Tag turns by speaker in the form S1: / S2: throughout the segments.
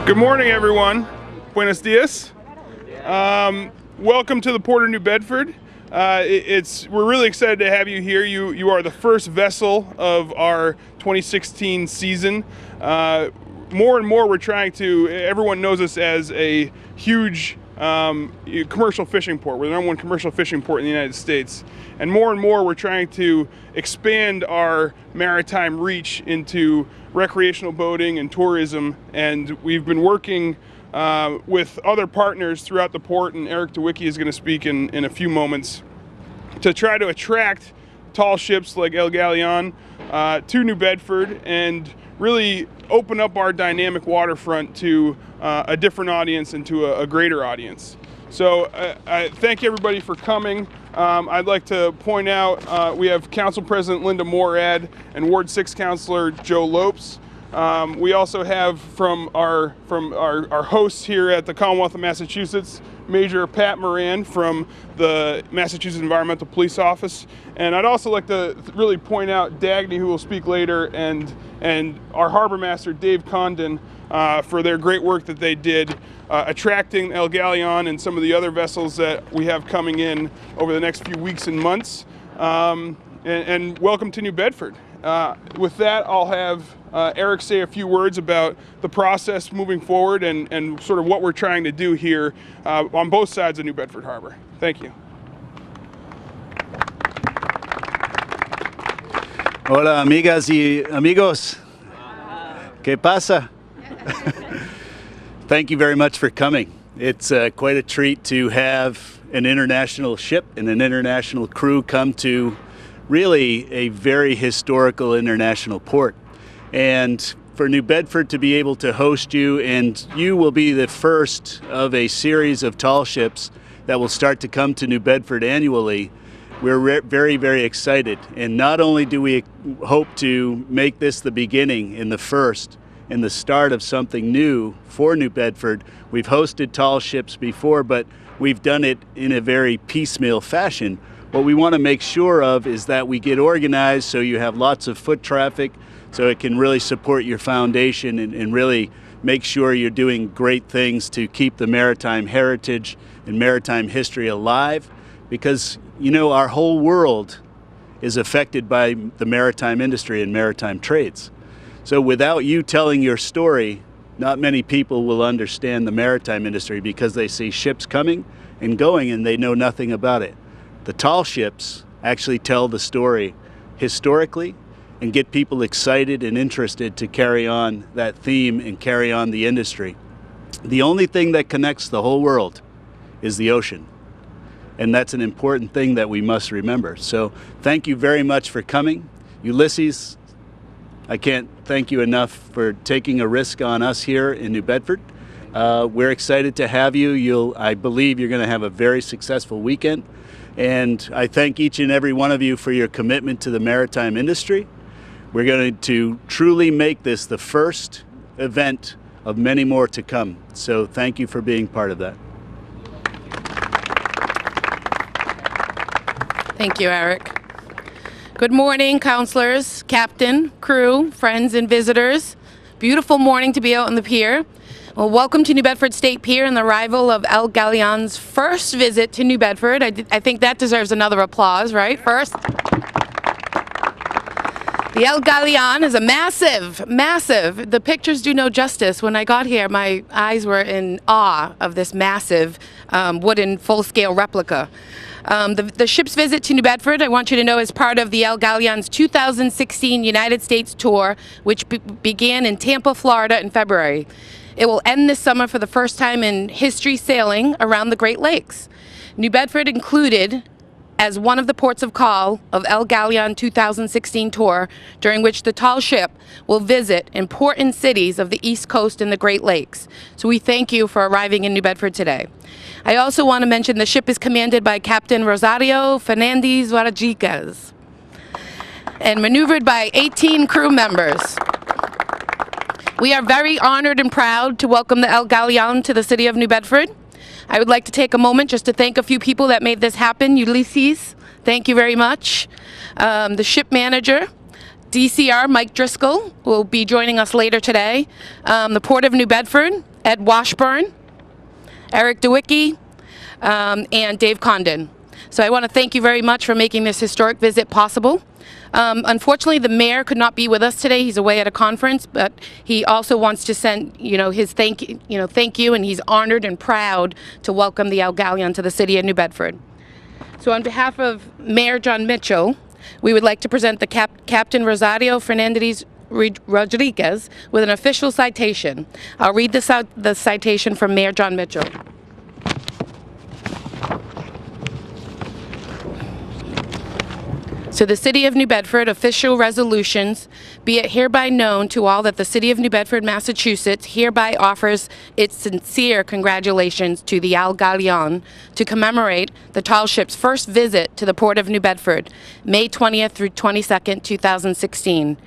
S1: Good morning, everyone. Buenos dias. Welcome to the Port of New Bedford. We're really excited to have you here. You are the first vessel of our 2016 season. More and more, we're trying to. Everyone knows us as a huge commercial fishing port. We're the #1 commercial fishing port in the United States. And more, we're trying to expand our maritime reach into recreational boating and tourism. And we've been working with other partners throughout the port, and Eric DeWicki is going to speak in a few moments, to try to attract tall ships like El Galeon to New Bedford and really open up our dynamic waterfront to a different audience and to a greater audience. So I thank everybody for coming. I'd like to point out we have Council President Linda Morad and Ward 6 Councilor Joe Lopes. We also have from our hosts here at the Commonwealth of Massachusetts, Major Pat Moran from the Massachusetts Environmental Police Office. And I'd also like to really point out Dagny, who will speak later, and our Harbor Master Dave Condon for their great work that they did attracting El Galeon and some of the other vessels that we have coming in over the next few weeks and months. And welcome to New Bedford. With that, I'll have Eric say a few words about the process moving forward and sort of what we're trying to do here on both sides of New Bedford Harbor. Thank you.
S2: Hola, amigas y amigos. ¿Qué pasa? Thank you very much for coming. It's quite a treat to have an international ship and an international crew come to really a very historical international port. And for New Bedford to be able to host you, and you will be the first of a series of tall ships that will start to come to New Bedford annually, we're very, very excited. And not only do we hope to make this the beginning and the first and the start of something new for New Bedford, we've hosted tall ships before, but we've done it in a very piecemeal fashion. What we want to make sure of is that we get organized so you have lots of foot traffic, so it can really support your foundation and really make sure you're doing great things to keep the maritime heritage and maritime history alive, because you know our whole world is affected by the maritime industry and maritime trades. So without you telling your story, not many people will understand the maritime industry because they see ships coming and going and they know nothing about it. The tall ships actually tell the story historically and get people excited and interested to carry on that theme and carry on the industry. The only thing that connects the whole world is the ocean. And that's an important thing that we must remember. So thank you very much for coming. Ulysses, I can't thank you enough for taking a risk on us here in New Bedford. We're excited to have you. I believe you're going to have a very successful weekend. And I thank each and every one of you for your commitment to the maritime industry. We're going to truly make this the first event of many more to come. So thank you for being part of that.
S3: Thank you, Eric. Good morning, counselors, captain, crew, friends, and visitors. Beautiful morning to be out on the pier. Well, welcome to New Bedford State Pier and the arrival of El Galeon's first visit to New Bedford. I think that deserves another applause, right? First. The El Galeon is a massive, the pictures do no justice. When I got here, my eyes were in awe of this massive wooden full-scale replica. The ship's visit to New Bedford, I want you to know, is part of the El Galeon's 2016 United States tour, which began in Tampa, Florida in February. It will end this summer for the first time in history sailing around the Great Lakes. New Bedford included as one of the ports of call of El Galeon 2016 tour, during which the tall ship will visit important cities of the East Coast and the Great Lakes. So we thank you for arriving in New Bedford today. I also want to mention the ship is commanded by Captain Rosario Fernandez Varajicas and maneuvered by 18 crew members. We are very honored and proud to welcome the El Galeon to the city of New Bedford. I would like to take a moment just to thank a few people that made this happen. Ulysses, thank you very much. The ship manager, DCR Mike Driscoll, will be joining us later today. The Port of New Bedford, Ed Washburn, Eric DeWicki, and Dave Condon. So I want to thank you very much for making this historic visit possible. Unfortunately, the mayor could not be with us today. He's away at a conference, but he also wants to send, his thank you, and he's honored and proud to welcome the Galeon to the city of New Bedford. So on behalf of Mayor John Mitchell, we would like to present the Captain Rosario Fernandez Rodriguez with an official citation. I'll read the citation from Mayor John Mitchell. So the City of New Bedford official resolutions, be it hereby known to all that the City of New Bedford, Massachusetts hereby offers its sincere congratulations to the Galeon to commemorate the tall ship's first visit to the Port of New Bedford, May 20th through 22nd, 2016.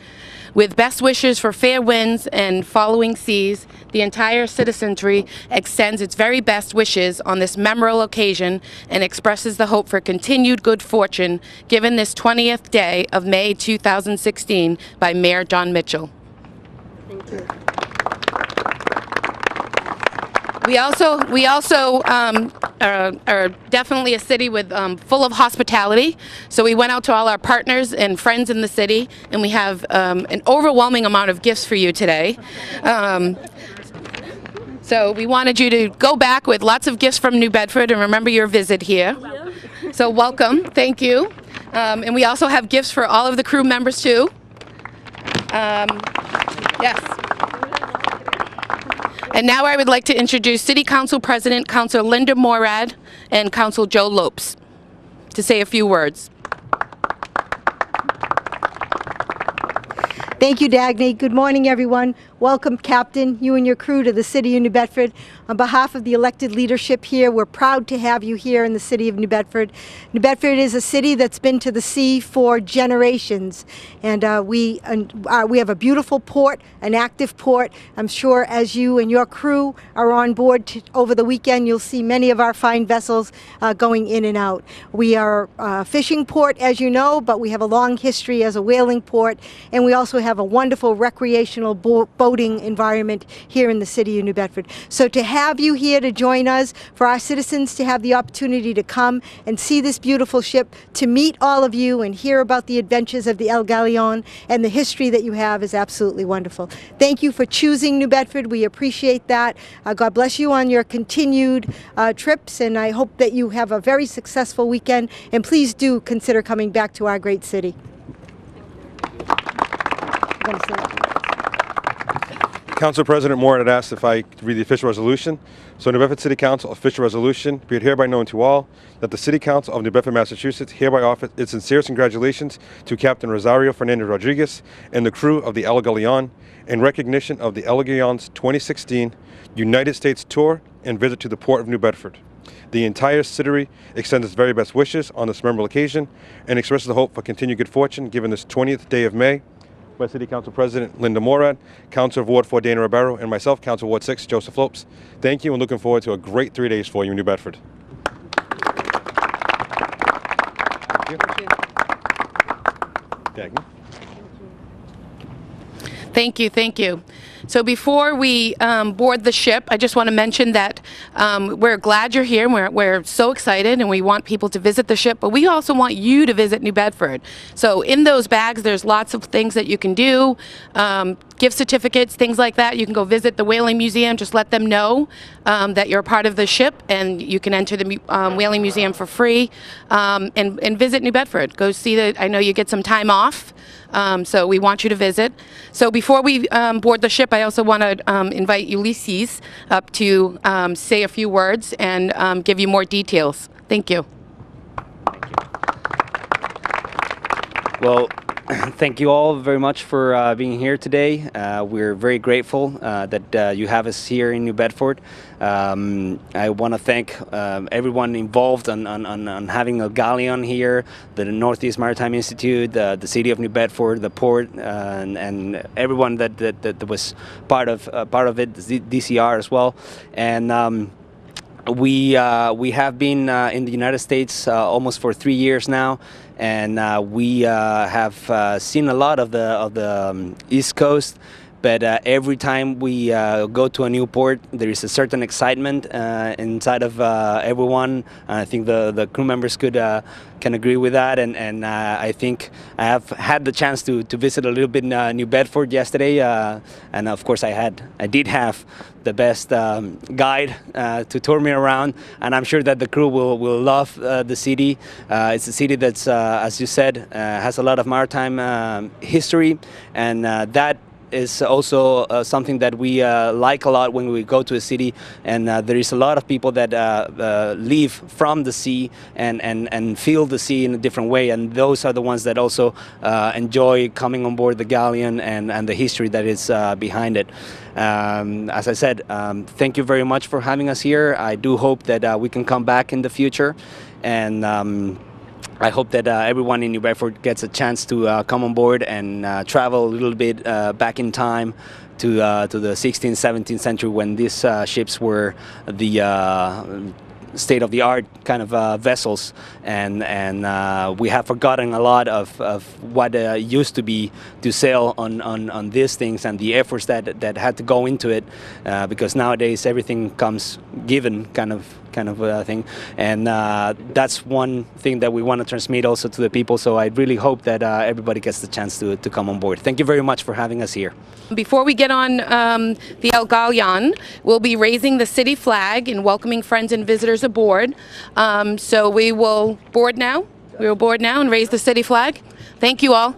S3: With best wishes for fair winds and following seas, the entire citizenry extends its very best wishes on this memorable occasion and expresses the hope for continued good fortune given this 20th day of May 2016 by Mayor John Mitchell. Thank you. We also are definitely a city with full of hospitality. So we went out to all our partners and friends in the city, and we have an overwhelming amount of gifts for you today. So we wanted you to go back with lots of gifts from New Bedford and remember your visit here. So welcome, thank you. And we also have gifts for all of the crew members too. Yes. And now I would like to introduce City Council President, Councilor Linda Morad, and Councilor Joe Lopes to say a few words.
S4: Thank you, Dagny. Good morning, everyone. Welcome, Captain, you and your crew to the City of New Bedford. On behalf of the elected leadership here, we're proud to have you here in the City of New Bedford. New Bedford is a city that's been to the sea for generations, and we have a beautiful port, an active port. I'm sure as you and your crew are on board over the weekend, you'll see many of our fine vessels going in and out. We are a fishing port, as you know, but we have a long history as a whaling port, and we also have a wonderful recreational boating environment here in the City of New Bedford. So to have you here to join us, for our citizens to have the opportunity to come and see this beautiful ship, to meet all of you and hear about the adventures of the Galeon and the history that you have is absolutely wonderful. Thank you for choosing New Bedford. We appreciate that. God bless you on your continued trips, and I hope that you have a very successful weekend, and please do consider coming back to our great city.
S5: Council President Moore had asked if I could read the official resolution. So New Bedford City Council official resolution, be it hereby known to all that the City Council of New Bedford, Massachusetts hereby offers its sincerest congratulations to Captain Rosario Fernandez Rodriguez and the crew of the Galeon in recognition of the Galeon's 2016 United States tour and visit to the Port of New Bedford. The entire city extends its very best wishes on this memorable occasion and expresses the hope for continued good fortune given this 20th day of May. By City Council President Linda Morad, Councilor of Ward 4 Dana Ribeiro, and myself, Councilor of Ward 6 Joseph Lopes. Thank you and looking forward to a great 3 days for you in New Bedford. Thank you. Dagny.
S3: Thank you, thank you. So before we board the ship, I just want to mention that we're glad you're here. We're so excited and we want people to visit the ship, but we also want you to visit New Bedford. So in those bags, there's lots of things that you can do, gift certificates, things like that. You can go visit the Whaling Museum. Just let them know that you're a part of the ship and you can enter the Whaling Museum for free and visit New Bedford. Go see I know you get some time off. So we want you to visit. So before we board the ship, I also want to invite Ulysses up to say a few words and give you more details. Thank you.
S6: Well, thank you all very much for being here today. We're very grateful that you have us here in New Bedford. I want to thank everyone involved on having a Galeon here, the Northeast Maritime Institute, the City of New Bedford, the port, and everyone that was part of it, the DCR as well. And we have been in the United States almost for 3 years now, and we have seen a lot of the East Coast, but every time we go to a new port, there is a certain excitement inside of everyone. I think the crew members can agree with that, and I think I have had the chance to visit a little bit New Bedford yesterday, and of course I did have the best guide to tour me around, and I'm sure that the crew will love the city. It's a city that's, as you said, has a lot of maritime history, and that is also something that we like a lot when we go to a city, and there is a lot of people that leave from the sea and feel the sea in a different way, and those are the ones that also enjoy coming on board the Galeon and the history that is behind it. As I said, thank you very much for having us here. I do hope that we can come back in the future, and I hope that everyone in New Bedford gets a chance to come on board and travel a little bit back in time to the 16th, 17th century, when these ships were the state-of-the-art kind of vessels, and we have forgotten a lot of what used to be to sail on these things, and the efforts that had to go into it, because nowadays everything comes given kind of thing, and that's one thing that we want to transmit also to the people. So I really hope that everybody gets the chance to come on board. Thank you very much for having us here.
S3: Before we get on the El Galeon, we'll be raising the city flag and welcoming friends and visitors aboard. So we will board now. We will board now and raise the city flag. Thank you all.